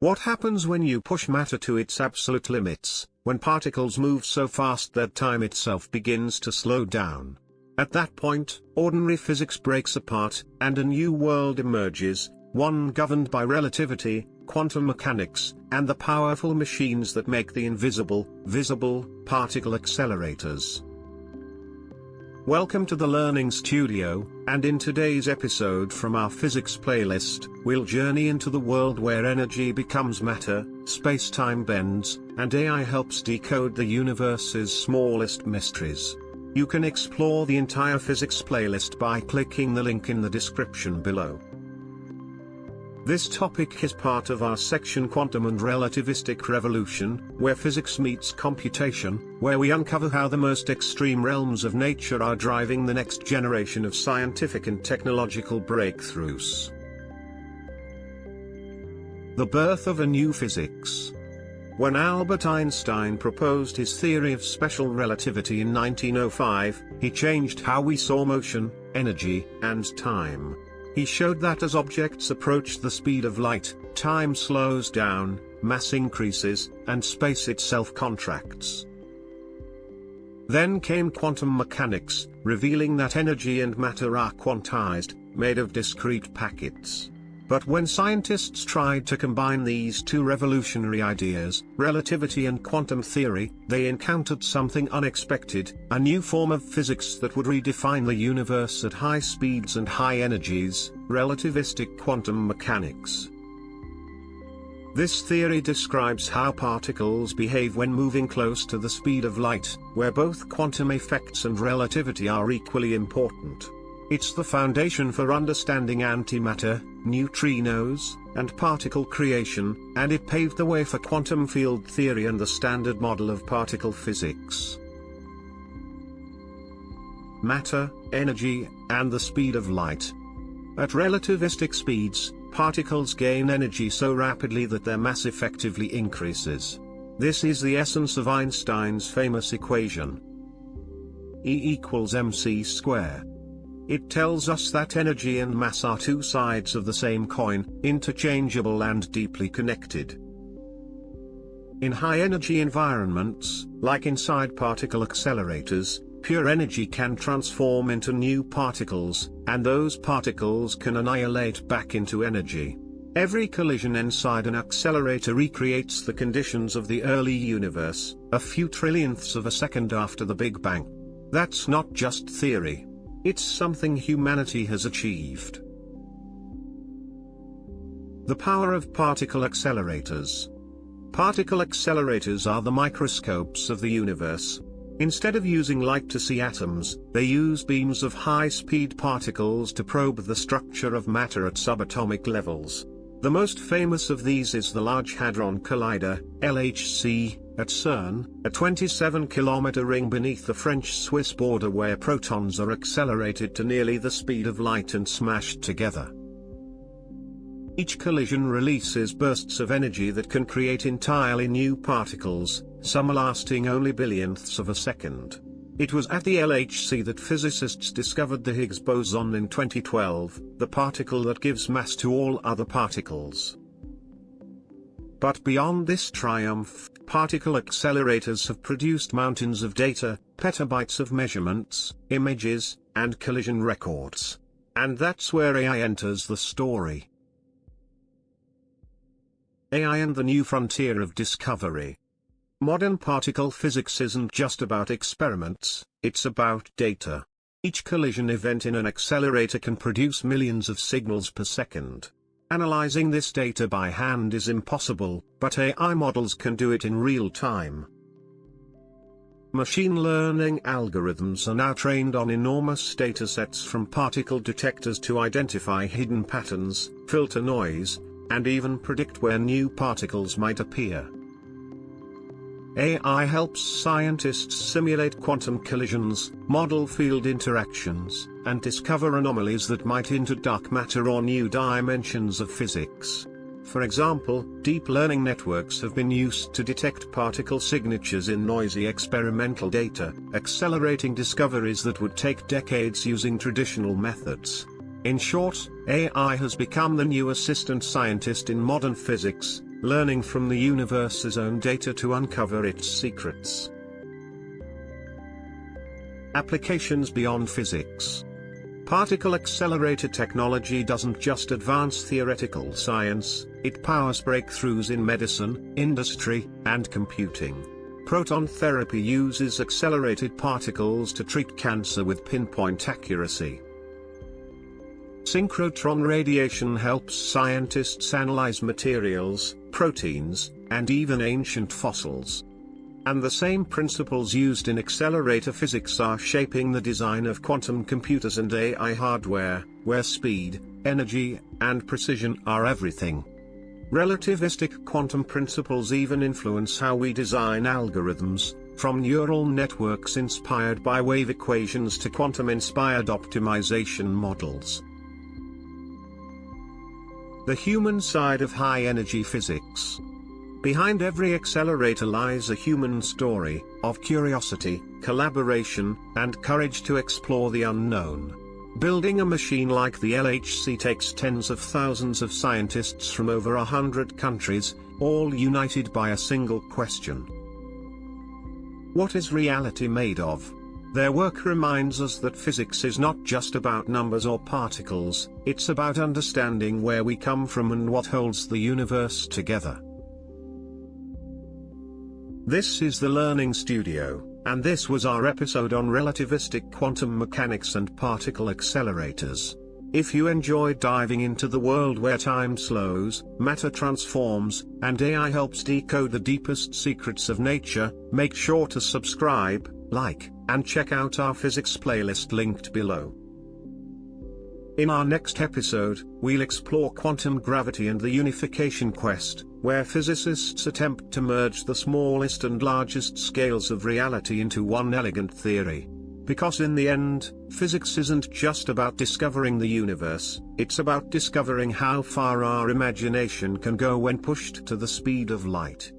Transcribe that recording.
What happens when you push matter to its absolute limits, when particles move so fast that time itself begins to slow down? At that point, ordinary physics breaks apart, and a new world emerges, one governed by relativity, quantum mechanics, and the powerful machines that make the invisible, visible, particle accelerators. Welcome to the Learning Studio, and in today's episode from our physics playlist, we'll journey into the world where energy becomes matter, space-time bends, and AI helps decode the universe's smallest mysteries. You can explore the entire physics playlist by clicking the link in the description below. This topic is part of our section Quantum and Relativistic Revolution, where physics meets computation, where we uncover how the most extreme realms of nature are driving the next generation of scientific and technological breakthroughs. The birth of a new physics. When Albert Einstein proposed his theory of special relativity in 1905, he changed how we saw motion, energy, and time. He showed that as objects approach the speed of light, time slows down, mass increases, and space itself contracts. Then came quantum mechanics, revealing that energy and matter are quantized, made of discrete packets. But when scientists tried to combine these two revolutionary ideas, relativity and quantum theory, they encountered something unexpected, a new form of physics that would redefine the universe at high speeds and high energies, relativistic quantum mechanics. This theory describes how particles behave when moving close to the speed of light, where both quantum effects and relativity are equally important. It's the foundation for understanding antimatter, neutrinos, and particle creation, and it paved the way for quantum field theory and the standard model of particle physics. Matter, energy, and the speed of light. At relativistic speeds, particles gain energy so rapidly that their mass effectively increases. This is the essence of Einstein's famous equation. E=mc². It tells us that energy and mass are two sides of the same coin, interchangeable and deeply connected. In high-energy environments, like inside particle accelerators, pure energy can transform into new particles, and those particles can annihilate back into energy. Every collision inside an accelerator recreates the conditions of the early universe, a few trillionths of a second after the Big Bang. That's not just theory. It's something humanity has achieved. The power of particle accelerators. Particle accelerators are the microscopes of the universe. Instead of using light to see atoms, they use beams of high-speed particles to probe the structure of matter at subatomic levels. The most famous of these is the Large Hadron Collider, LHC, at CERN, a 27-kilometer ring beneath the French-Swiss border where protons are accelerated to nearly the speed of light and smashed together. Each collision releases bursts of energy that can create entirely new particles, some lasting only billionths of a second. It was at the LHC that physicists discovered the Higgs boson in 2012, the particle that gives mass to all other particles. But beyond this triumph, particle accelerators have produced mountains of data, petabytes of measurements, images, and collision records. And that's where AI enters the story. AI and the new frontier of discovery. Modern particle physics isn't just about experiments, it's about data. Each collision event in an accelerator can produce millions of signals per second. Analyzing this data by hand is impossible, but AI models can do it in real time. Machine learning algorithms are now trained on enormous datasets from particle detectors to identify hidden patterns, filter noise, and even predict where new particles might appear. AI helps scientists simulate quantum collisions, model field interactions, and discover anomalies that might hint at dark matter or new dimensions of physics. For example, deep learning networks have been used to detect particle signatures in noisy experimental data, accelerating discoveries that would take decades using traditional methods. In short, AI has become the new assistant scientist in modern physics, learning from the universe's own data to uncover its secrets. Applications beyond physics. Particle accelerator technology doesn't just advance theoretical science, it powers breakthroughs in medicine, industry, and computing. Proton therapy uses accelerated particles to treat cancer with pinpoint accuracy. Synchrotron radiation helps scientists analyze materials, proteins, and even ancient fossils. And the same principles used in accelerator physics are shaping the design of quantum computers and AI hardware, where speed, energy, and precision are everything. Relativistic quantum principles even influence how we design algorithms, from neural networks inspired by wave equations to quantum-inspired optimization models. The human side of high-energy physics. Behind every accelerator lies a human story, of curiosity, collaboration, and courage to explore the unknown. Building a machine like the LHC takes tens of thousands of scientists from over 100 countries, all united by a single question. What is reality made of? Their work reminds us that physics is not just about numbers or particles, it's about understanding where we come from and what holds the universe together. This is the Learning Studio, and this was our episode on relativistic quantum mechanics and particle accelerators. If you enjoyed diving into the world where time slows, matter transforms, and AI helps decode the deepest secrets of nature, make sure to subscribe, like, and check out our physics playlist linked below. In our next episode, we'll explore quantum gravity and the unification quest, where physicists attempt to merge the smallest and largest scales of reality into one elegant theory. Because in the end, physics isn't just about discovering the universe, it's about discovering how far our imagination can go when pushed to the speed of light.